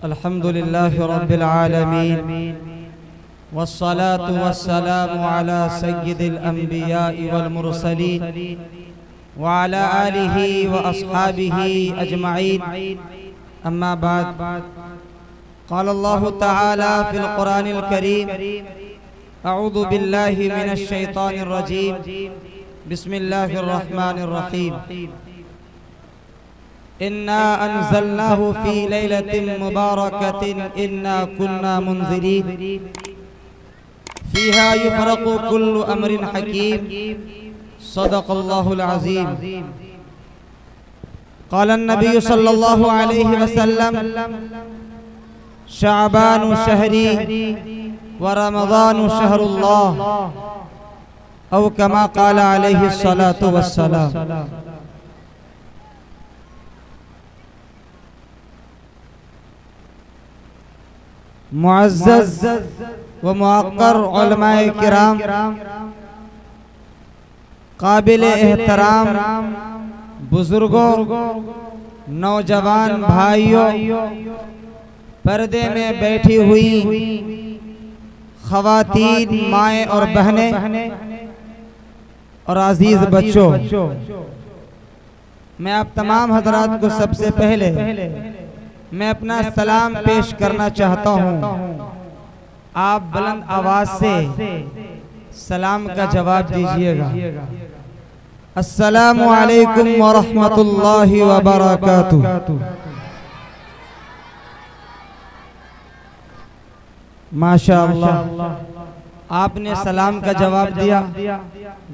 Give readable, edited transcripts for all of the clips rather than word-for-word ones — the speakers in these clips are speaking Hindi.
अल्हम्दुलिल्लाहि रब्बिल आलमीन वस्सलातु वस्सलामु अला सय्यिदिल अंबिया'i वल मुरसलीन व अला आलिहि व अस्हाबिहि अजमईन। अम्मा बाद, क़ाल अल्लाहु तआला फ़िल क़ुरानिल करीम, अऊज़ु बिल्लाहि मिनश शैतानिर रजीम, बिस्मिल्लाहिर रहमानिर रहीम। इन्ना अंज़लनाहु फ़ी लैलतिन मुबारकतिन इन्ना कुन्ना मुंज़िरीन फ़ीहा युफ़रक़ु कुल्लु अम्रिन हकीम। सदक़ल्लाहुल अज़ीम। क़ाला नबी सल्लल्लाहु अलैहि वसल्लम, शअबानु शहरी व रमज़ानु शहरुल्लाह, औ कमा क़ाला अलैहि सलातु वस्सलाम। मुअज़्ज़ज़ व मुअक्कर उलमाए किराम, काबिल एहतराम बुजुर्गों, नौजवान भाइयों, पर्दे में बैठी हुई ख़वातीन, माएँ और बहनें और अजीज बच्चों, मैं आप तमाम हजरात को सबसे पहले मैं अपना सलाम पेश करना चाहता हूँ। आप बुलंद आवाज से सलाम का जवाब दीजिएगा। अस्सलामु अलैकुम व रहमतुल्लाहि व बरकातुहू। माशाअल्लाह, आपने सलाम का जवाब दिया,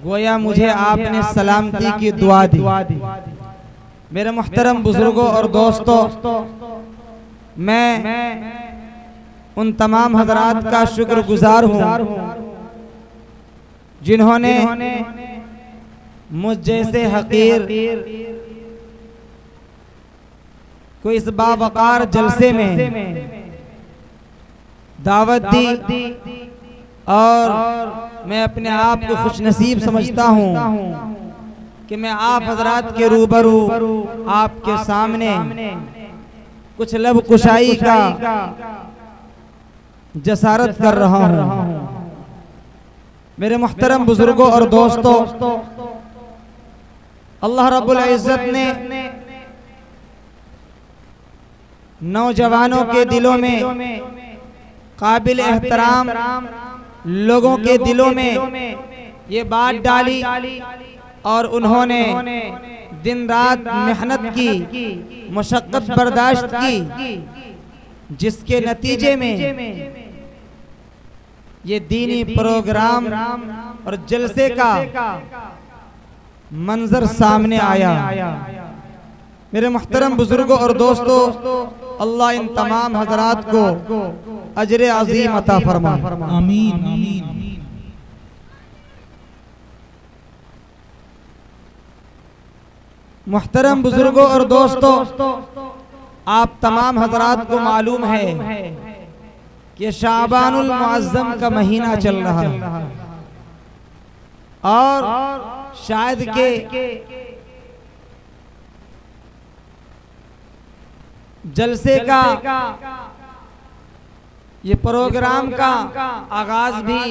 गोया मुझे आपने सलामती की दुआ दी। मेरे मुहतरम बुजुर्गों और दोस्तों, मैं उन तमाम हजरात का शुक्रगुजार हूँ जिन्होंने मुझ जैसे हकीर को इस बावकार जलसे में दावत दी, और मैं अपने आप को खुशनसीब समझता हूँ कि मैं आप हजरात के रूबरू आपके सामने कुछ लब कुशाई का जसारत कर रहा हूँ। मेरे मुहतरम बुजुर्गों और दोस्तों, अल्लाह रब्बुल इज़्ज़त ने नौजवानों के दिलों में, काबिल एहतराम लोगों के दिलों में ये बात डाली, और उन्होंने दिन रात मेहनत की, मशक्क़त बर्दाश्त की, जिसके नतीजे में ये दीनी प्रोग्राम और जलसे का मंजर सामने आया। मेरे मुहतरम बुजुर्गों और दोस्तों, अल्लाह इन तमाम हजरात को अजर अज़ीम अता फरमाए। आमीन आमीन। मुहतरम बुजुर्गों और दोस्तों, आप तमाम हजरात को मालूम है कि शाबानुल मुअज़्ज़म का महीना चल रहा है, और शायद के जलसे का, ये प्रोग्राम का आगाज भी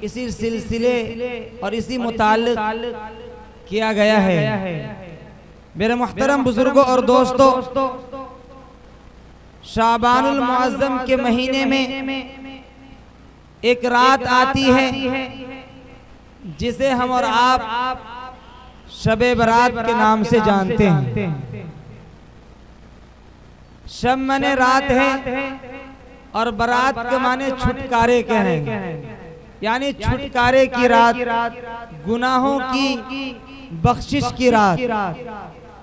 इसी सिलसिले और इसी मुताल्लिक़ किया गया है। मेरे मुहतरम बुजुर्गों और दोस्तों, शाबानुल मुअज़्ज़म के महीने में एक रात आती है जिसे हम और आप शबे बरात के नाम से जानते हैं। शब माने रात है और बरात के माने छुटकारे के हैं, यानी छुटकारे की रात, गुनाहों की बख्शिश की रात।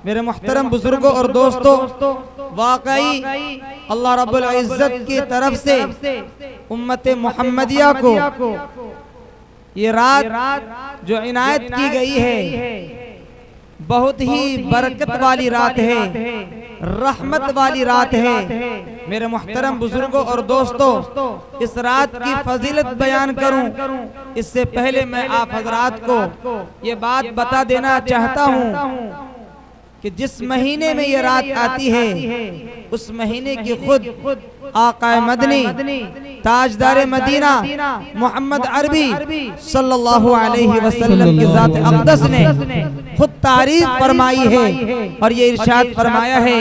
मेरे मुहतरम बुजुर्गों और दोस्तों, वाकई अल्लाह रब्बुल इज़्ज़त की तरफ से उम्मत मुहम्मदिया को ये रात जो इनायत की गई है, बहुत ही बरकत वाली रात है, रहमत वाली रात है। मेरे मुहतरम बुजुर्गों और दोस्तों, इस रात की फजीलत बयान करूं इससे पहले मैं आप हजरात को ये बात बता देना चाहता हूं कि जिस महीने में ये रात आती है उस महीने की खुद आका मदनी ताजदार मदीना मोहम्मद अरबी सल्लल्लाहु अलैहि वसल्लम की जात अक़दस ने खुद तारीफ फरमाई है और ये इरशाद फरमाया है,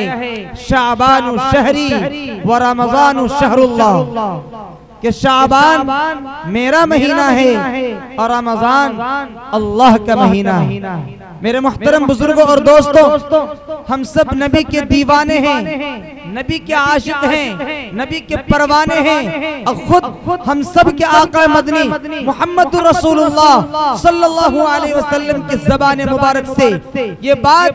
शाबानु शहरी व रमज़ानु शहरुल्लाह, कि शाबान मेरा महीना है और रमज़ान अल्लाह का महीना है। मेरे मुहतरम बुजुर्गों और दोस्तों, हम सब नबी के दीवाने हैं, नबी के आशिक हैं, नबी के परवाने हैं और खुद हम सब के आका मदनी मोहम्मद रसूलुल्लाह सल्लल्लाहु अलैहि वसल्लम की ज़बान मुबारक से ये बात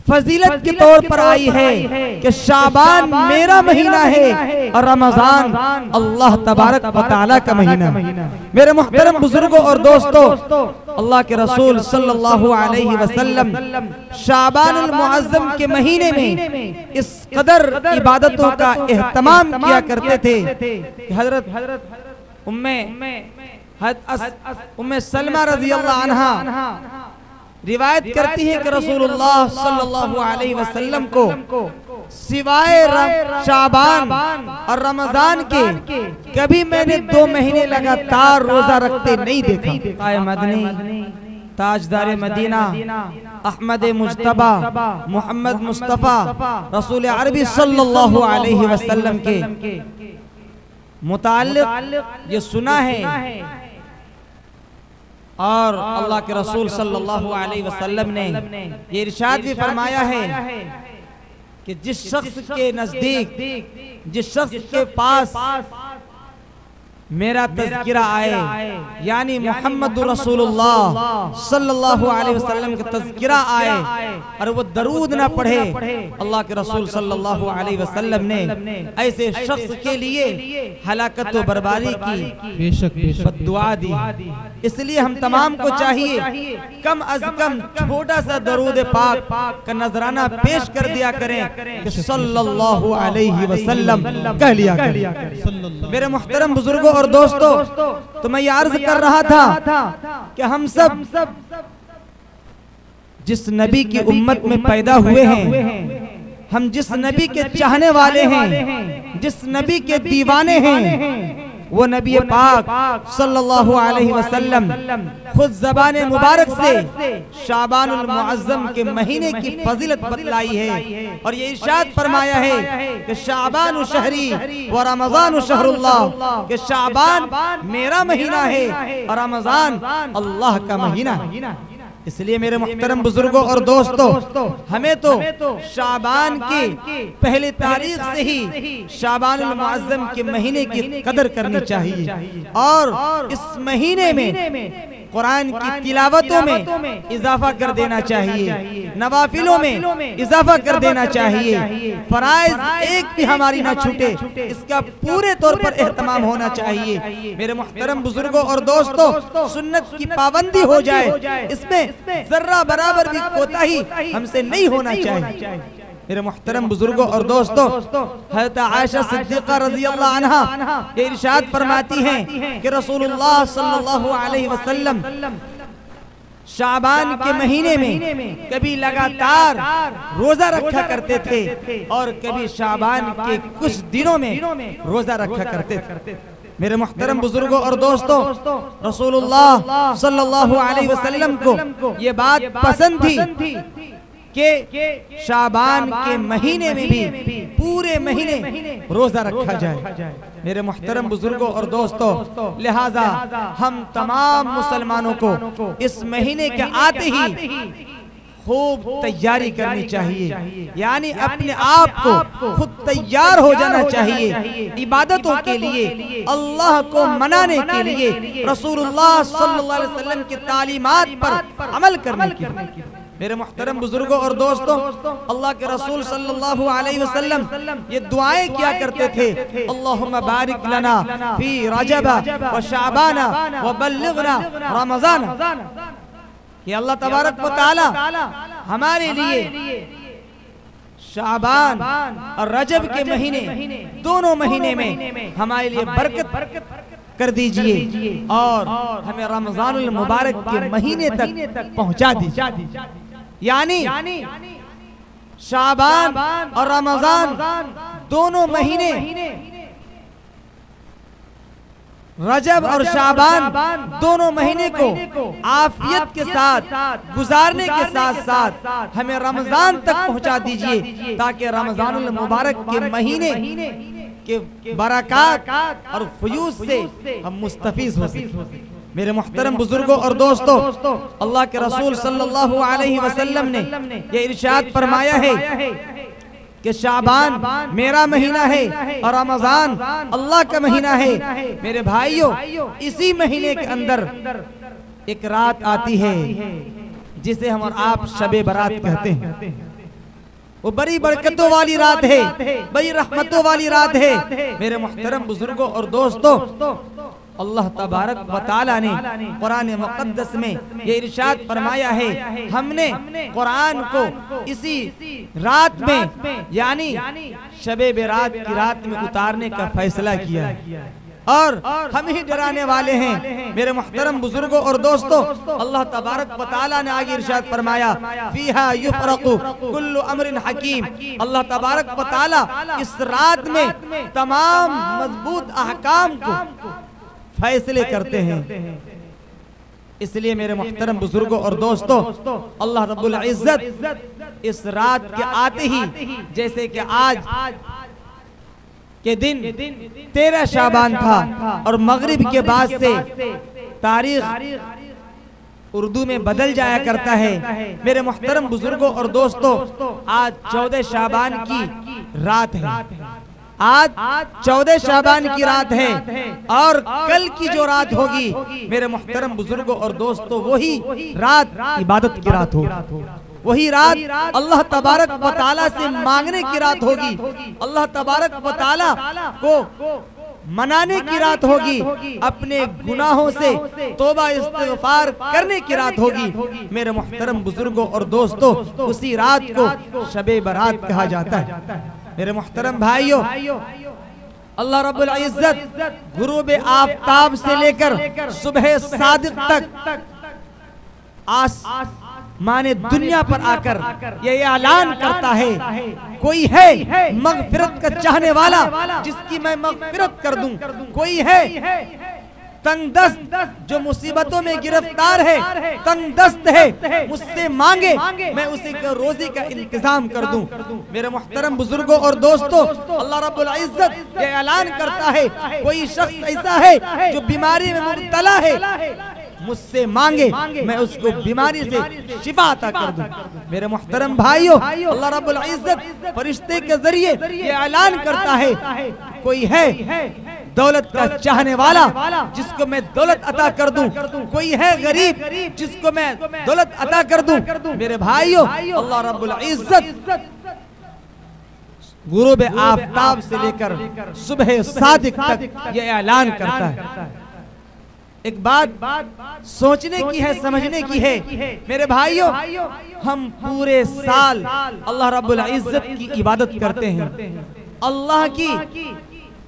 फजीलत के तौर पर आई है कि शाबान मेरा महीना है और रमजान अल्लाह तबारक व तआला का महीना। मेरे मुहतरम बुजुर्गों और दोस्तों, अल्लाह के रसूल सल्लल्लाहु अलैहि वसल्लम शाबानुल मुअज्जम के महीने में इस कदर इबादतों का एहतमाम किया करते थे कि हजरत उम्मे सलमा रज़ी अल्लाह अन्हा रिवायत करती है कि रसूलुल्लाह सल्लल्लाहु अलैहि वसल्लम को सिवाय शाबान और रमजान के कभी मैंने 2 महीने लगातार रोजा रखते नहीं देखा। आए मदनी ताजदार मदीना अहमद मुज्तबा मोहम्मद मुस्तफा रसूल अरबी सल्लल्लाहु अलैहि वसल्लम के मुताल्लिक ये सुना है और अल्लाह के रसूल सल्लल्लाहु अलैहि वसल्लम ने ये इरशाद भी फरमाया है कि जिस शख्स के नजदीक, जिस शख्स के पास मेरा तज़किरा आए, यानी मोहम्मद रसूलुल्लाह सल्लल्लाहु अलैहि वसल्लम का तज़किरा आए और वो दरूद ना पढ़े, अल्लाह के रसूल सल्लल्लाहु अलैहि वसल्लम ने ऐसे शख्स के लिए हलाकत व बर्बादी की बद्दुआ दी। इसलिए हम तमाम को चाहिए कम अज कम छोटा सा दरूद पाक का नजराना पेश कर दिया करें कि सल्लल्लाहु अलैहि वसल्लम कह लिया करें। मेरे मुहतरम बुजुर्गों और दोस्तों, तो मैं ये अर्ज कर रहा था कि हम सब जिस नबी की उम्मत में पैदा हुए हैं, हम जिस नबी के चाहने वाले हैं, जिस नबी के दीवाने हैं, वो नबी पाक सल्लल्लाहु अलैहि वसल्लम खुद ज़बान मुबारक से शाबानुल मुअज्जम के महीने की फजीलत बतलाई है और ये इरशाद फरमाया है कि शाबानु शहरी व रमज़ानु शहरुल्लाह, कि शाबान मेरा महीना है और रमज़ान अल्लाह का महीना है। इसलिए मेरे मुहतरम बुजुर्गों और दोस्तों, हमें तो शाबान की पहली तारीख से ही शाबानुल मुअज्जम के महीने की कदर करनी चाहिए और इस महीने में कुरान की तिलावतों में इजाफा कर देना चाहिए, नवाफिलों में इजाफा कर देना चाहिए, फराइज एक भी हमारी ना छूटे, इसका पूरे तौर पर एहतमाम होना चाहिए। मेरे मुहतरम बुजुर्गों और दोस्तों, सुन्नत की पाबंदी हो जाए, इसमें जर्रा बराबर भी कोताही हमसे नहीं होना चाहिए। मेरे मुहतरम बुजुर्गों और दोस्तों, हज़रत आयशा सिद्दीक़ा रज़ी अल्लाह अन्हा ये इरशाद फरमाती हैं कि रसूलुल्लाह सल्लल्लाहु अलैहि वसल्लम शाबान के महीने में कभी लगातार रोजा रखा करते थे और कभी शाबान के कुछ दिनों में रोजा रखा करते थे। मेरे मुहतरम बुजुर्गों और दोस्तों, रसूलुल्लाह सल्लल्लाहु अलैहि वसल्लम को ये बात पसंद थी कि शाबान के महीने में भी पूरे महीने रोजा रखा जाए। मेरे मुहतरम बुजुर्गों और दोस्तों, लिहाजा हम तमाम मुसलमानों को इस महीने के आते ही खूब तैयारी करनी चाहिए, यानी अपने आप को खुद तैयार हो जाना चाहिए इबादतों के लिए, अल्लाह को मनाने के लिए, रसूलुल्लाह सल्लल्लाहु अलैहि वसल्लम की तालीमात पर अमल करने के लिए। मेरे मुहतरम बुजुर्गों और दोस्तों, अल्लाह के रसूल सल्लल्लाहु अलैहि वसल्लम ये दुआएं किया करते थे, अल्लाहुम्मा बारिक लना फी रजब व शाबान व बल्लिगना रमज़ान, कि अल्लाह तबारक व तआला हमारे लिए शाबान और रजब के महीने, दोनों महीने में हमारे लिए बरकत कर दीजिए और हमें रमज़ानुल मुबारक के महीने तक पहुंचा दीजिए। यानी शाबान और रमजान दोनों महीने, रजब और शाबान दोनों महीने को आफियत के साथ गुजारने के साथ साथ हमें रमजान तक पहुंचा दीजिए, ताकि रमजानुल मुबारक के महीने के बरकत और फयूज से हम मुस्तफीज हो सकें। मेरे मुहतरम बुजुर्गों और दोस्तों, अल्लाह के रसूल सल्लल्लाहु अलैहि वसल्लम ने ये इरशाद फरमाया है कि शाबान मेरा महीना है और रमजान अल्लाह का महीना है। मेरे भाइयों, इसी महीने के अंदर एक रात आती है जिसे हम और आप शबे बारात कहते हैं। वो बड़ी बरकतों वाली रात है, बड़ी रहमतों वाली रात है। मेरे मुहतरम बुजुर्गों और दोस्तों, अल्लाह तबारक व तआला ने कुरान मुक़द्दस में ये इरशाद फरमाया है, हमने कुरान को इसी रात में यानी शबे बारात की रात में उतारने का फैसला किया और हम ही डराने वाले हैं। मेरे मुहतरम बुजुर्गों और दोस्तों, अल्लाह तबारक व तआला ने आगे इरशाद फरमाया, फीहा युफरकु कुल्लु अमरिन हकीम। अल्लाह तबारक व तआला इस रात में तमाम मजबूत अहकाम को फैसले करते हैं। इसलिए मेरे मुहतरम बुजुर्गों और दोस्तों, अल्लाह रब्बुल इज्जत इस रात के आते ही, जैसे कि आज के दिन 13 शाबान था और मगरिब के बाद से तारीख उर्दू में बदल जाया करता है। मेरे मुहतरम बुजुर्गों और दोस्तों, आज 14 शाबान की रात है। आज 14 शाबान की रात है और कल की जो रात होगी मेरे मुहतरम बुजुर्गों और दोस्तों, वही रात इबादत की रात होगी। वही रात अल्लाह तबारक व तआला से मांगने की रात होगी, अल्लाह तबारक व तआला को मनाने की रात होगी, अपने गुनाहों से तौबा इस्तिग़फ़ार करने की रात होगी। मेरे मुहतरम बुजुर्गों और दोस्तों, उसी रात को शबे बारात कहा जाता है। मेरे मुहतरम भाइयों, अल्लाह रब्बुल इज्जत गुरूब आफताब से लेकर सुबह सादिक तक माने दुनिया पर आकर ये ऐलान करता है, कोई है मगफिरत का चाहने वाला जिसकी मैं मगफिरत कर दूं, कोई है तंगदस्त जो मुसीबतों में गिरफ्तार है, तंगदस्त है, मुझसे मांगे मैं उसे रोजी का इंतजाम कर दूं। मेरे मुहतरम बुजुर्गों और दोस्तों, अल्लाह रब्बुल इज्जत ये ऐलान करता है, कोई शख्स ऐसा है जो बीमारी में मुब्तला है, मुझसे मांगे मैं उसको बीमारी से शिफा अता कर दूं। मेरे मुहतरम भाइयों, अल्लाह रब्बुल इज्जत फरिश्ते के जरिए ये ऐलान करता है, कोई है दौलत का चाहने वाला जिसको मैं दौलत अता कर दूं, कोई है गरीब जिसको मैं दौलत अता कर दूं। मेरे भाइयों, अल्लाह रब्बुल इज्जत गुरूब आफताब से लेकर सुबह सादिक तक ये ऐलान करता है। एक बात सोचने की है, समझने की है। मेरे भाइयों, हम पूरे साल अल्लाह रब्बुल इज्जत की इबादत करते हैं, अल्लाह की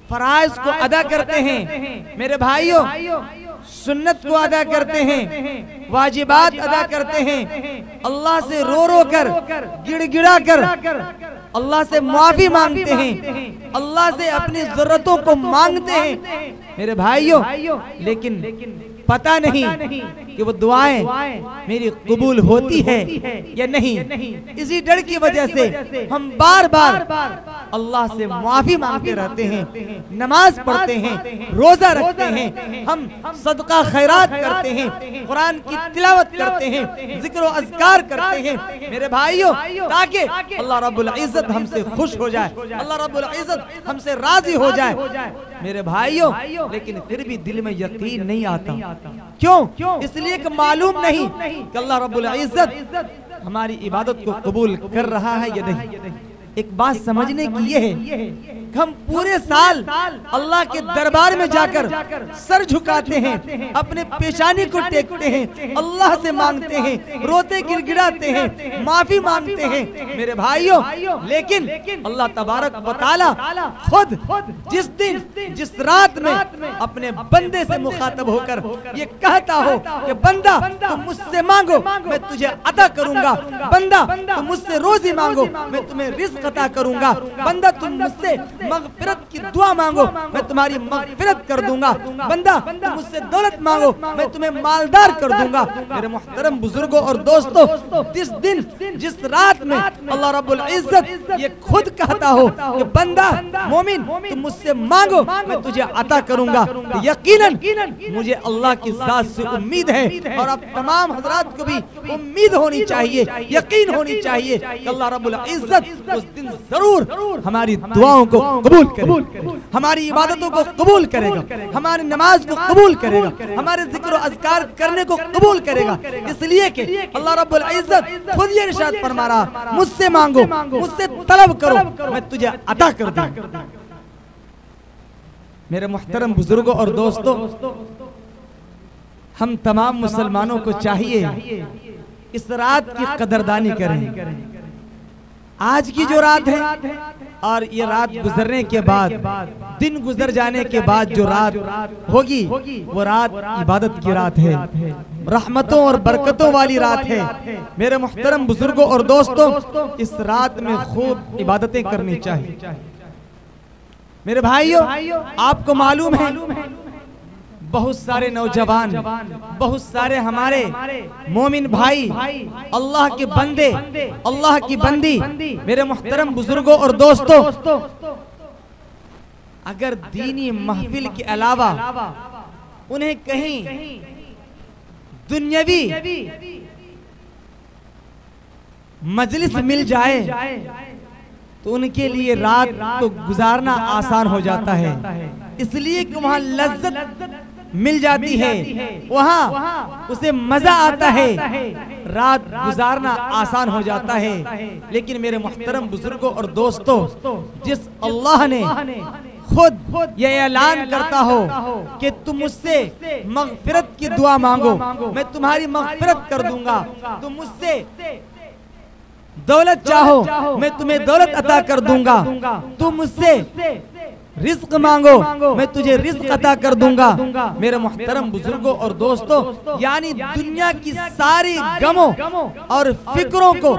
फराइज को अदा करते हैं। मेरे भाइयों, सुन्नत को अदा करते हैं, वाजिबात अदा करते हैं, अल्लाह से रो रो कर गिड़गिड़ा कर अल्लाह से माफी मांगते हैं, अल्लाह से अपनी जरूरतों को मांगते हैं। मेरे भाइयों, लेकिन पता नहीं कि वो दुआएं मेरी कबूल होती है या नहीं। इसी डर की वजह से हम बार बार अल्लाह से माफी मांगते रहते हैं, नमाज पढ़ते हैं, रोजा रखते हैं, हम सदका खैरात करते हैं, कुरान की तिलावत करते हैं, जिक्र और अज़कार करते हैं। मेरे भाइयों, ताकि अल्लाह रब्बुल इज्जत हमसे खुश हो जाए, अल्लाह रब्बुल इज्जत हमसे राजी हो जाए। मेरे भाइयों, लेकिन फिर भी दिल में यकीन नहीं आता। क्यों? इसलिए कि मालूम नहीं कि अल्लाह रब्बुल इज्जत हमारी इबादत को कबूल कर रहा है या नहीं। एक बात समझने की ये है कि हम पूरे साल अल्लाह के दरबार में जाकर सर झुकाते हैं, अपने पेशानी को टेकते हैं, अल्लाह से मांगते हैं, रोते गिड़गिड़ाते हैं, माफी मांगते हैं मेरे भाइयों। लेकिन अल्लाह तबारक व तआला खुद जिस दिन जिस रात में अपने बंदे से मुखातब होकर ये कहता हो कि बंदा तुम मुझसे मांगो मैं तुझे अता करूंगा, बंदा तुम मुझसे रोजी मांगो मैं तुम्हें रिज़्क़ अता करूंगा, बंदा तुम मुझसे मग़फ़िरत की दुआ मांगो मैं तुम्हारी मग़फ़िरत कर दूंगा, बंदा तुम मुझसे दौलत मांगो मैं तुम्हें मालदार कर दूंगा। मेरे मुहतरम बुजुर्गों और दोस्तों, जिस दिन जिस रात में अल्लाह रब्बुल इज्जत ये खुद कहता हो कि बंदा मोमिन तुम मुझसे मांगो मैं तुझे अता करूंगा, तो यकीनन मुझे अल्लाह की ज़ात से उम्मीद है और अब तमाम हज़रात को भी उम्मीद होनी चाहिए, यकीन होनी चाहिए कि अल्लाह रब्बुल इज्जत उस दिन जरूर हमारी दुआओं को कबूल करेगा, हमारी इबादतों को कबूल करेगा, हमारी नमाज को कबूल करेगा, हमारे जिक्र और अज़कार करने को कबूल करेगा। इसलिए कि अल्लाह रब्बुल इज्जत खुद ये इरशाद फरमा रहा, मुझसे मांगो मुझसे तलब करो मैं तुझे अता कर दूंगा। मेरे मुहतरम बुजुर्गों और दोस्तों, हम तमाम मुसलमानों को चाहिए इस रात की कदरदानी करें। आज की जो रात है और ये रात गुजरने के बाद, दिन गुजर जाने के बाद जो रात होगी वो रात इबादत की रात है, रहमतों और बरकतों वाली रात है। मेरे मुहतरम बुजुर्गों और दोस्तों, इस रात में खूब इबादतें करनी चाहिए। मेरे भाइयों, आपको मालूम है बहुत सारे नौजवान, बहुत सारे हमारे मोमिन भाई, अल्लाह के बंदे, अल्लाह की बंदी, मेरे मुहतरम बुजुर्गों और दोस्तों, अगर दीनी महफिल के अलावा उन्हें कहीं दुनियावी मजलिस मिल जाए तो उनके लिए रात तो गुजारना आसान हो जाता है, इसलिए कि वहाँ लज्जत मिल जाती है, वहाँ उसे मजा आता है, रात गुजारना आसान हो जाता है। लेकिन मेरे मुहतरम बुजुर्गों और दोस्तों, जिस अल्लाह ने खुद ये ऐलान करता हो कि तुम मुझसे मग़फ़िरत की दुआ मांगो मैं तुम्हारी मग़फ़िरत कर दूंगा, तुम मुझसे दौलत चाहो मैं तुम्हें दौलत अता कर दूंगा, तुम मुझसे रिज़्क़ मांगो मैं तुझे रिज़्क़ अता कर दूंगा। मेरे मुहतरम बुजुर्गों और दोस्तों, यानी दुनिया की सारी गमों और फिक्रों को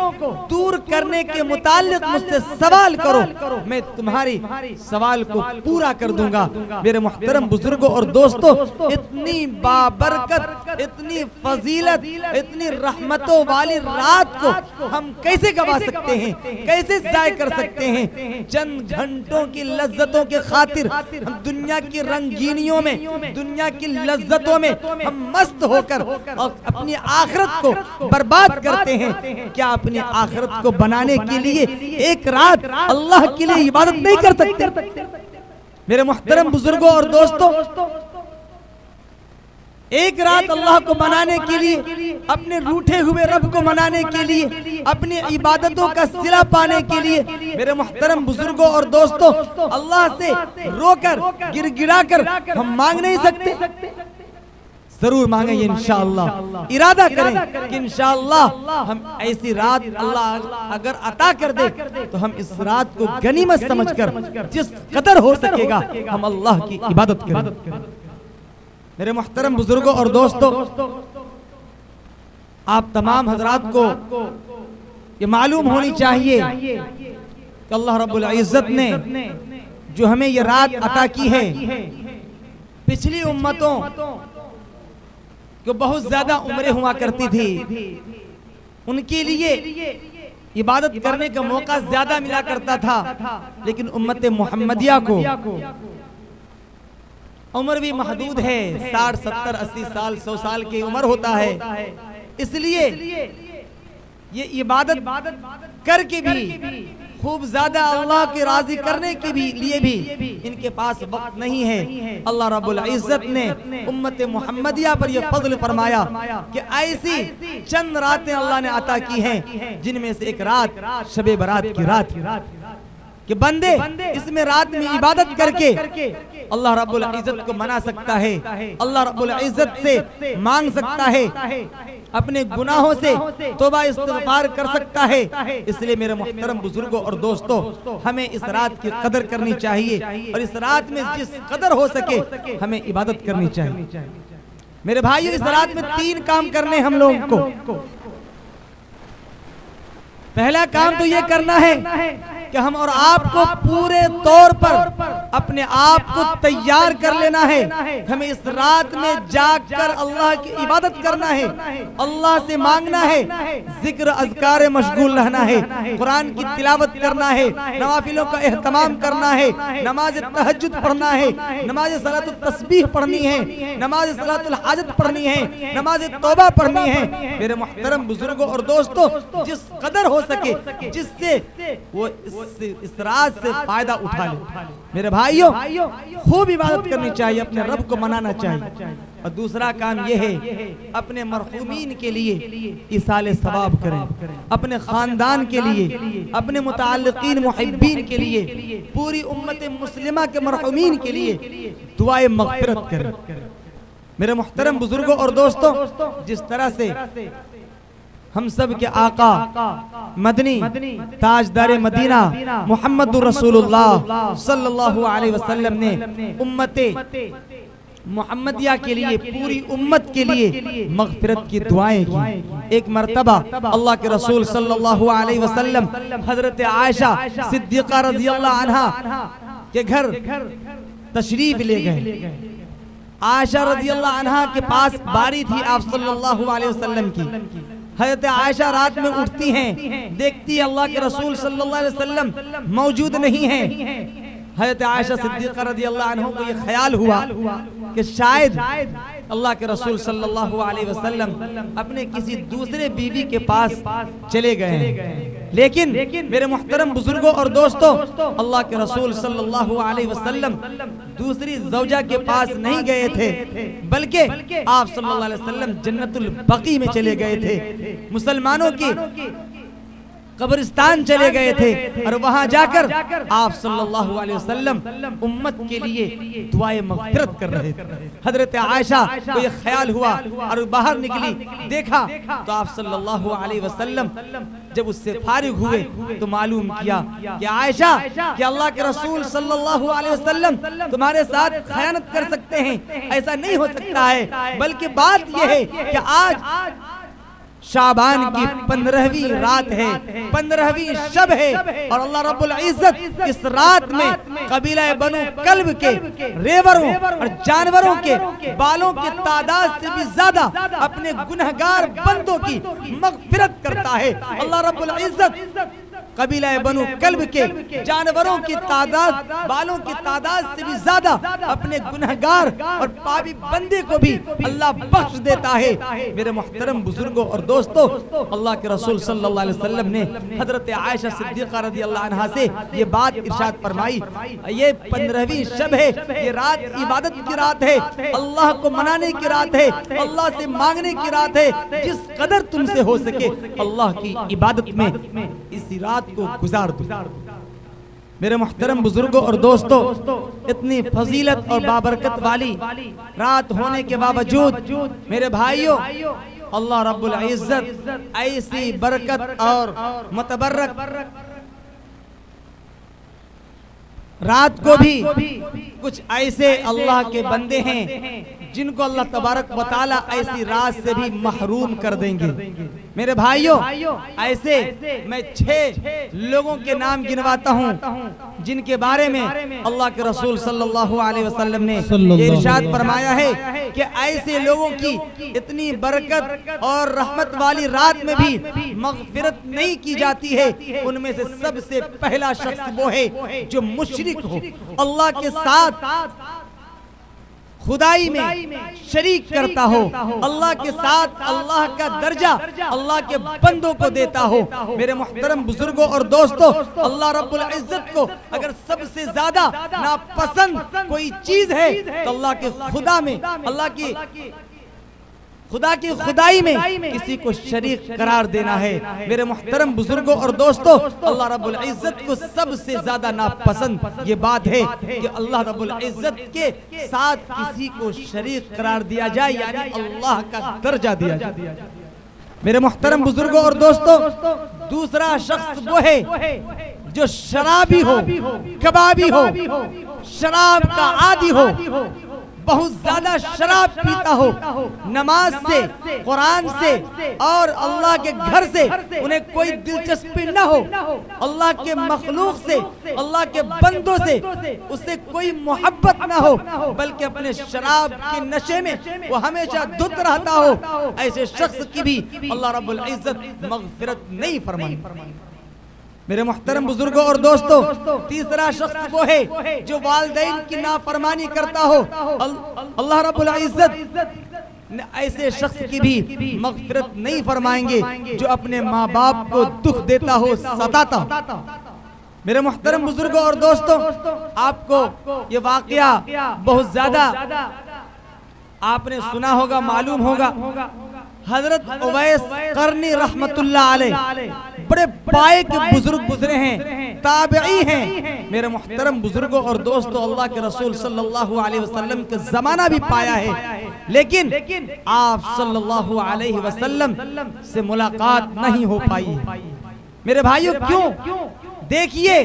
दूर करने के मुताल्लिक मुझसे सवाल करो, मैं तुम्हारी सवाल को पूरा कर दूंगा। मेरे मुहतरम बुजुर्गों और दोस्तों, इतनी बाबरकत, इतनी फजीलत, इतनी रहमतों वाली रात को हम कैसे गवा सकते हैं, कैसे ज़ाय कर सकते हैं? चंद घंटों की लज्जतों के खातिर हम दुनिया की रंगीनियों में, दुनिया की लज्जतों में हम मस्त होकर और अपनी आखिरत को बर्बाद करते हैं। क्या अपनी आखिरत को बनाने के लिए एक रात अल्लाह के लिए इबादत नहीं कर सकते? मेरे मुहतरम बुजुर्गों और दोस्तों, एक रात अल्लाह को मनाने के लिए, अपने रूठे हुए रब को मनाने के लिए, अपनी इबादतों का सिला पाने के लिए, मेरे मुहतरम बुजुर्गों और दोस्तों, अल्लाह से रोकर गिड़गिड़ाकर हम मांग नहीं सकते? जरूर मांगेंगे इंशाअल्लाह। इरादा करें कि इंशाअल्लाह हम ऐसी रात अल्लाह अगर अता कर दे तो हम इस रात को गनीमत समझकर जिस कदर हो सकेगा हम अल्लाह की इबादत करें। मेरे मुहतरम बुजुर्गों और दोस्तों, आप तमाम हजरात को ये मालूम होनी चाहिए कि अल्लाह रब्बुल इज्जत ने जो हमें ये रात अता की है, पिछली उम्मतों को बहुत ज्यादा उम्रें हुआ करती थी, उनके लिए इबादत करने का मौका ज्यादा मिला करता था, लेकिन उम्मत मुहम्मदिया को उम्र भी महदूद है, 60, 70, 80 साल, 100 साल की उम्र होता है। इसलिए ये इबादत करके भी खूब ज्यादा अल्लाह के राजी करने के भी लिए भी इनके पास वक्त नहीं है। अल्लाह रब्बुल इज्जत ने उम्मत मुहम्मदिया पर यह फजल फरमाया कि ऐसी चंद रातें अल्लाह ने अता की हैं जिनमें से एक रात शबे बारात की रात। कि बंदे इसमें रात में इबादत करके अल्लाह रब्बुल इज्जत को मना सकता है, अल्लाह रब्बुल इज्जत से मांग सकता है, अपने गुनाहों से तौबा इस्तिग़फ़ार कर सकता है। इसलिए मेरे मुहतरम बुजुर्गों और दोस्तों, हमें इस रात की कदर करनी चाहिए और इस रात में जिस कदर हो सके हमें इबादत करनी चाहिए। मेरे भाइयों, इस रात में 3 काम करने हम लोगों को। पहला काम तो ये करना है कि हम और आपको पूरे तौर पर अपने आप को तैयार कर लेना है। हमें इस रात में जागकर अल्लाह की इबादत करना है, अल्लाह से मांगना है, जिक्र अज़कार मशगूल रहना है, कुरान की तिलावत करना है, नवाफिलों का एहतमाम करना है, नमाज तहज्जुद पढ़ना है, नमाज सलातुल तस्बीह पढ़नी है, नमाज सलातुल हाजत पढ़नी है, नमाज तौबा पढ़नी है। मेरे मुहतरम बुजुर्गों और दोस्तों, जिस कदर हो सके जिससे वो इस रात से फायदा उठा ले। मेरे भाइयों, खूब इबादत करनी चाहिए, अपने रब को मनाना चाहिए। और दूसरा काम यह है, अपने मरहूमीन के लिए इसाले सवाब करें, अपने खानदान के लिए, अपने मुताल्लिकीन मुहिब्बीन के लिए, पूरी उम्मत मुस्लिमा के मरहूमीन के लिए दुआए मग़फ़िरत करें। मेरे मुहतरम बुजुर्गों और दोस्तों, जिस तरह से हम सब के आका मदनी ताजदार मदीना मुहम्मदुर रसूलुल्लाह सल्लल्लाहु अलैहि वसल्लम ने उम्मते मुहम्मदिया के लिए, पूरी उम्मत के लिए मग़फ़िरत की दुआएं की। एक मर्तबा अल्लाह के रसूल सल्लल्लाहु अलैहि वसल्लम हजरत आयशा सिद्दीक़ा रज़ियल्लाहु अन्हा के घर तशरीफ ले गए। आयशा रज़ियल्लाहु अन्हा के पास बारी थी आप सल्लल्लाहु अलैहि वसल्लम की। हज़रत आयशा रात में उठती हैं, देखती है अल्लाह के रसूल सल्लल्लाहु अलैहि वसल्लम मौजूद नहीं हैं। हज़रत आयशा सिद्दीक़ा रज़ियल्लाहु अन्हा को ये ख्याल हुआ कि शायद अल्लाह के रसूल सल्लल्लाहु अलैहि वसल्लम अपने किसी दूसरे बीवी के पास चले गए हैं। लेकिन मेरे मुहतरम बुजुर्गों और दोस्तों, अल्लाह के रसूल सल्लल्लाहु अलैहि वसल्लम दूसरी ज़ौजा के पास नहीं गए थे, बल्कि आप सल्लल्लाहु अलैहि वसल्लम जन्नतुल बकी में चले गए थे, मुसलमानों की कब्रिस्तान चले गए थे और वहां जाकर आप सल्लल्लाहु अलैहि वसल्लम उम्मत के लिए दुआए मग़फ़िरत कर रहे थे। हजरत आयशा को ये ख्याल हुआ और बाहर निकली, देखा तो आप सल्लल्लाहु अलैहि वसल्लम जब उससे फारिग हुए तो मालूम किया कि आयशा, कि अल्लाह के रसूल सल्लल्लाहु अलैहि वसल्लम तुम्हारे साथ खयानत कर सकते हैं, ऐसा नहीं हो सकता है। बल्कि बात यह है कि आज शाबान की 15वीं रात है, 15वीं शब है और अल्लाह रब्बुल इज्जत इस रात में कबीला बनु कल्ब के रेवरों और जानवरों के बालों की तादाद से भी ज्यादा अपने गुनहगार बंदों की मग़फ़िरत करता है। अल्लाह रब्बुल इज्जत कबीला बनु कल्ब के जानवरों की तादाद, बालों की तादाद से भी ज्यादा अपने गुनहगार और पापी बंदे को भी अल्लाह बख्श देता है। मेरे मुहतरम बुजुर्गों और दोस्तों, अल्लाह के रसूल सल्लल्लाहु अलैहि वसल्लम ने हजरत आयशा सिद्दीक़ा रज़ियल्लाहु अन्हा से ये बात इरशाद फरमाई, ये 15वीं शब है, ये रात इबादत की रात है, अल्लाह को मनाने की रात है, अल्लाह से मांगने की रात है। जिस कदर तुमसे हो सके अल्लाह की इबादत में इसी रात को गुजार दो। मेरे मुहतरम बुजुर्गों और दोस्तों, इतनी फजीलत और बाबरकत वाली रात होने के बावजूद मेरे भाइयों, अल्लाह रब्बुल इज्जत ऐसी बरकत और मुतबर्रक रात को भी कुछ ऐसे अल्लाह के बंदे हैं जिनको अल्लाह तबारक व तआला ऐसी रात से भी महरूम कर देंगे। मेरे भाइयों, ऐसे मैं 6 लोगों के नाम गिनवाता हूँ जिनके बारे में अल्लाह के रसूल सल्लल्लाहु अलैहि वसल्लम ने इरशाद फरमाया है कि ऐसे लोगों की इतनी बरकत और रहमत वाली रात में भी मग़फ़िरत नहीं की जाती है। उनमें से सबसे पहला शख्स वो है जो मुशरिक हो, अल्लाह के साथ खुदाई में शरीक करता हो, अल्लाह के साथ अल्लाह का दर्जा अल्लाह के बंदों को देता हो। मेरे मुहतरम बुजुर्गों और दोस्तों, अल्लाह रब्बुल इज्जत को अगर सबसे ज्यादा नापसंद कोई चीज है तो अल्लाह के खुदा में, अल्लाह की खुदा की खुदाई में किसी को शरीक करार देना है। मेरे मुहतरम बुजुर्गों और दोस्तों, अल्लाह रब्बुल इज्जत को सबसे ज्यादा नापसंद ये बात है कि अल्लाह रब्बुल इज्जत के साथ किसी को शरीक करार दिया जाए, यानी अल्लाह का दर्जा दिया जाए। मेरे मुहतरम बुजुर्गों और दोस्तों, दूसरा शख्स वो है जो शराबी हो, कबाबी हो, शराब का आदी हो, बहुत ज्यादा शराब पीता हो, नमाज से, कुरान से और अल्लाह के घर से उन्हें कोई दिलचस्पी न हो, अल्लाह के मखलूक से, अल्लाह के बंदों से उससे कोई मोहब्बत न हो, बल्कि अपने शराब के नशे में वो हमेशा धुत रहता हो, ऐसे शख्स की भी अल्लाह रब्बुल इज्जत मगफिरत नहीं फरमाएंगे। मेरे मुहतरम बुजुर्गों और दोस्तों, तीसरा शख्स वो है जो वालिदैन की नाफरमानी करता हो, अल्लाह रब्बुल इज्जत ऐसे शख्स की भी मगफिरत नहीं फरमाएंगे जो अपने माँ बाप को दुख देता हो, सताता हो। मेरे मुहतरम बुजुर्गों और दोस्तों, आपको ये वाकया बहुत ज्यादा आपने सुना होगा, मालूम होगा। हजरत उवैस करनी रहमतुल्लाह अलैह बड़े पाए के बुजुर्ग गुजरे हैं, ताबिई हैं। मेरे मुहतरम बुजुर्गों और दोस्तों, अल्लाह के रसूल सल्लल्लाहु अलैहि वसल्लम के जमाना भी पाया है, लेकिन आप सल्लल्लाहु अलैहि वसल्लम से मुलाकात नहीं हो पाई। मेरे भाइयों, क्यों? देखिए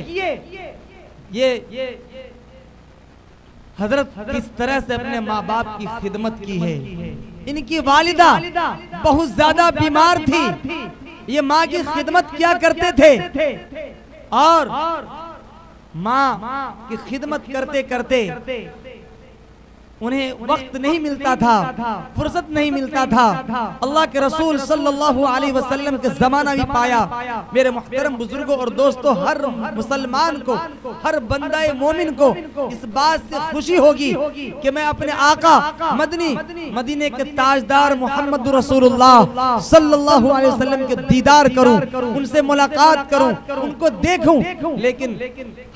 ये हजरत किस तरह से अपने माँ बाप की खिदमत की है। इनकी वालिदा बहुत ज्यादा बीमार थी, ये माँ की खिदमत किया करते थे और माँ की खिदमत करते करते उन्हें वक्त नहीं मिलता था, फुर्सत नहीं मिलता था। अल्लाह के रसूल सल्लल्लाहु अलैहि वसल्लम के जमाना भी पाया। मेरे मुहतरम बुजुर्गों और दोस्तों, हर मुसलमान को, हर बंदाए मोमिन को इस बात से खुशी होगी कि मैं अपने आका मदीने के ताजदार मोहम्मद रसूलुल्लाह सल्लल्लाहु अलैहि वसल्लम के दीदार करूं, उनसे मुलाकात करूं, उनको देखूं। लेकिन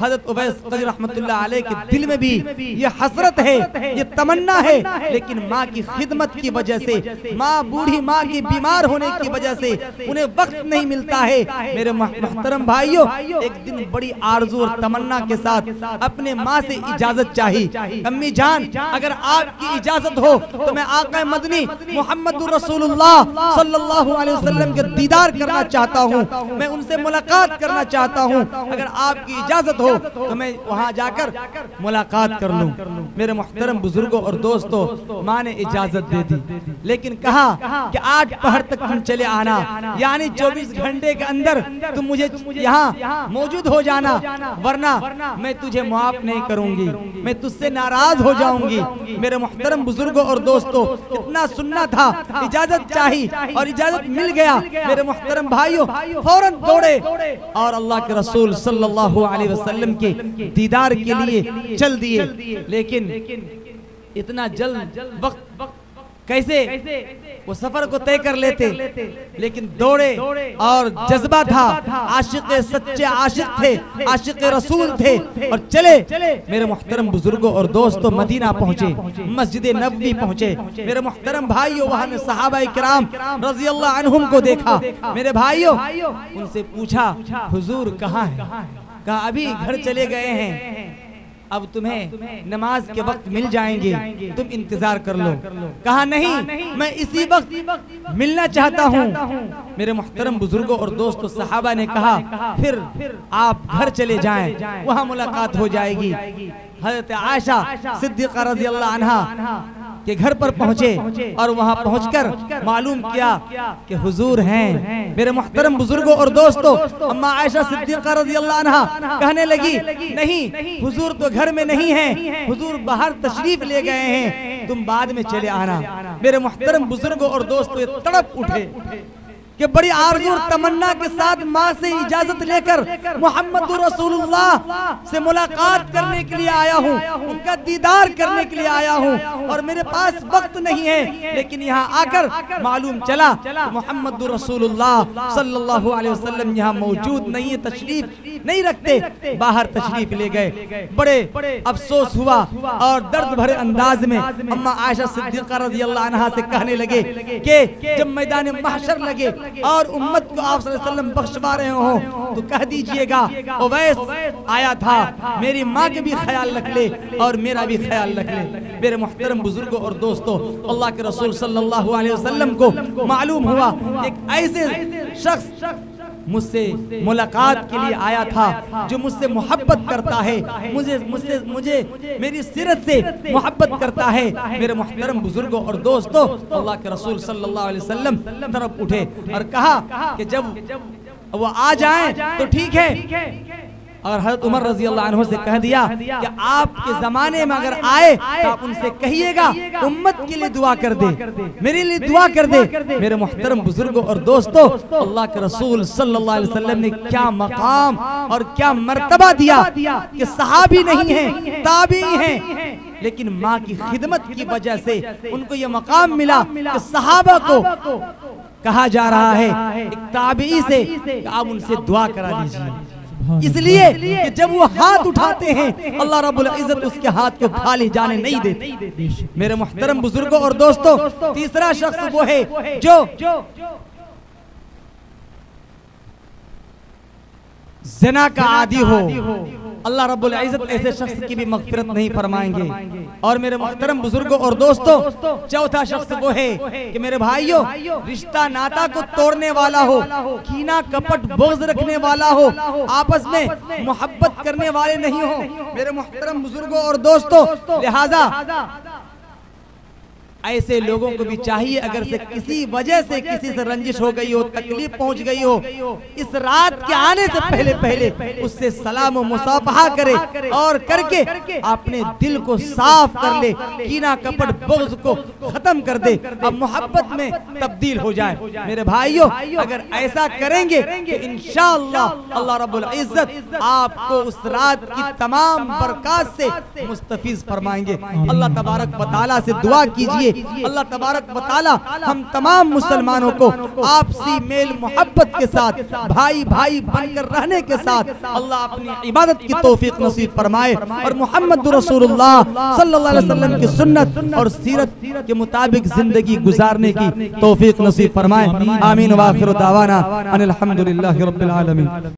हजरत उवैस क़री रहमतुल्लाह अलैह के दिल में भी ये हसरत है, ये तमन्ना है, लेकिन माँ की खिदमत की वजह से, माँ बूढ़ी माँ की बीमार होने की वजह से उन्हें वक्त नहीं मिलता है। मेरे मुहतरम भाइयों, एक दिन बड़ी आरज़ू और तमन्ना के साथ अपने माँ से इजाजत चाहिए। अम्मी जान, अगर आपकी इजाजत हो तो मैं आका मदनी मोहम्मद रसूलुल्लाह सल्लल्लाहु अलैहि वसल्लम के दीदार करना चाहता हूँ, मैं उनसे मुलाकात करना चाहता हूँ। अगर आपकी इजाजत हो तो मैं वहाँ जाकर मुलाकात कर लूँ। मेरे मुहतरम बुजुर्गों और दोस्तों, माँ ने इजाजत दे दी, लेकिन कहा कि 8 पहर तक तुम चले आना, यानी 24 घंटे के अंदर तुम मुझे यहाँ मौजूद हो जाना, वरना मैं तुझे माफ नहीं करूंगी, मैं तुझसे नाराज हो जाऊंगी। मेरे मुहतरम बुजुर्गों और दोस्तों, इतना सुनना था, इजाजत चाहिए और इजाजत मिल गया। मेरे मुहतरम भाइयों, फौरन दौड़े और अल्लाह के रसूल सल्लल्लाहु अलैहि वसल्लम के दीदार के लिए चल दिए। लेकिन इतना जल्द वक्त कैसे वो सफर को तय कर लेते, लेकिन दौड़े और जज्बा था, आशिक सच्चे आशिक थे, आशिक रसूल थे और चले। मेरे मुहतरम बुजुर्गों और दोस्तों, मदीना पहुंचे, मस्जिद नबवी पहुंचे। मेरे मुहतरम भाइयों, वहां ने सहाबाए किराम रज़ियल्लाहु अन्हुम को देखा। मेरे भाइयों, उनसे पूछा, हुजूर कहाँ है? कहा अभी घर चले गए हैं, अब तुम्हें नमाज के वक्त मिल जाएंगे, तुम इंतजार कर लो। कहा नहीं, मैं इसी वक्त मिलना चाहता हूँ। मेरे मुहतरम बुजुर्गों और दोस्तों, सहाबा ने कहा फिर आप घर चले जाएं, वहाँ मुलाकात हो जाएगी। हजरत आयशा सिद्दीक़ा रज़ियल्लाहु अन्हा के घर पर पहुंचे और वहां पहुंचकर मालूम किया कि हुजूर हैं। मेरे मुहतरम बुजुर्गों और दोस्तों, अम्मा आयशा सिद्दीक़ा रज़ियल्लाहु अन्हा कहने लगी, नहीं, हुजूर तो घर में नहीं हैं, हुजूर बाहर तशरीफ ले गए हैं, तुम बाद में चले आना। मेरे मुहतरम बुजुर्गों और दोस्तों, तड़प उठे कि बड़ी आरज़ू और तमन्ना के साथ माँ से इजाजत लेकर मोहम्मद रसूलुल्लाह से मुलाकात करने के लिए आया हूँ, उनका दीदार करने के लिए आया हूँ और मेरे पास वक्त नहीं है। लेकिन यहाँ आकर मालूम चला मोहम्मद रसूलुल्लाह सल्लल्लाहु अलैहि वसल्लम यहाँ मौजूद नहीं है, तशरीफ नहीं रखते, बाहर तशरीफ ले गए। बड़े अफसोस हुआ और दर्द भरे अंदाज में अम्मा आयशा सिद्दीक़ा रज़ियल्लाहु अन्हा से कहने लगे कि जब मैदान महशर लगे और उम्मत को आप सल्लल्लाहु अलैहि वसल्लम बख्शवा रहे हो तो कह दीजिएगा उवैस आया था, मेरी माँ के भी ख्याल रख ले और मेरा भी ख्याल रख ले। मेरे मुहतरम बुजुर्गों और दोस्तों, अल्लाह के रसूल सल्लल्लाहु अलैहि वसल्लम को मालूम हुआ एक ऐसे शख्स मुझसे मुलाकात के लिए आया था जो मुझसे मोहब्बत करता है, मुझे मेरी सीरत से मोहब्बत करता है। मेरे मुहतरम बुजुर्गों और दोस्तों, अल्लाह के रसूल सल्लल्लाहु अलैहि वसल्लम तरफ उठे और कहा कि जब वो आ जाएं तो ठीक है। और हज़रत उमर रज़ी अल्लाह अन्हु से कह दिया कि आपके जमाने में अगर आए तो आप उनसे कहिएगा उम्मत के लिए दुआ कर दे, मेरे लिए दुआ कर दे। मेरे मुहतरम बुजुर्गों और दोस्तों, अल्लाह के रसूल सल्लल्लाहु अलैहि वसल्लम ने क्या मकाम और क्या मर्तबा दिया कि सहाबी नहीं है, ताबी हैं, लेकिन माँ की खिदमत की वजह से उनको ये मकाम मिला कि सहाबा को कहा जा रहा है एक ताबी से कि आप उनसे दुआ करा दीजिए। इसलिए कि जब वो हाथ उठाते हैं अल्लाह रब्बुल इज्जत उसके हाथ को खाली जाने नहीं देते। मेरे मुहतरम बुजुर्गों और दोस्तों, तीसरा शख्स वो है जो ज़िना का आदी हो। अल्लाह रब्बुल इज्जत ऐसे शख्स की भी मग़फ़िरत नहीं फरमाएंगे। और मेरे मुहतरम बुजुर्गों और दोस्तों, चौथा शख्स वो है कि मेरे भाइयों, रिश्ता नाता को तोड़ने वाला हो, कीना कपट बोझ रखने वाला हो, आपस में मोहब्बत करने वाले नहीं हो। मेरे मुहतरम बुजुर्गों और दोस्तों, लिहाजा ऐसे लोगों को भी चाहिए अगर से किसी वजह से किसी से रंजिश हो गई हो, तकलीफ पहुंच गई हो, इस रात के आने से पहले उससे सलाम और मुसाफहा करे और करके अपने दिल को साफ कर ले, कीना कपट बुग़्ज़ को खत्म कर दे, अब मोहब्बत में तब्दील हो जाए। मेरे भाइयों, अगर ऐसा करेंगे तो इंशाअल्लाह अल्लाह रब्बुल इज्जत आपको उस रात की तमाम बरकत से मुस्तफीज फरमाएंगे। अल्लाह तबारक व तआला से दुआ कीजिए, अल्लाह तबारक व तआला हम तमाम मुसलमानों को आपसी मेल मोहब्बत के साथ, भाई भाई बनकर रहने के साथ अल्लाह अपनी इबादत की तौफीक नसीब फरमाए और मोहम्मद रसूलुल्लाह सल्लल्लाहु अलैहि वसल्लम की सुन्नत और सीरत के मुताबिक जिंदगी गुजारने की तौफीक नसीब फरमाए। आमीन व आखिर दावाना अनिल हम्दुलिल्लाहि रब्बिल आलमीन।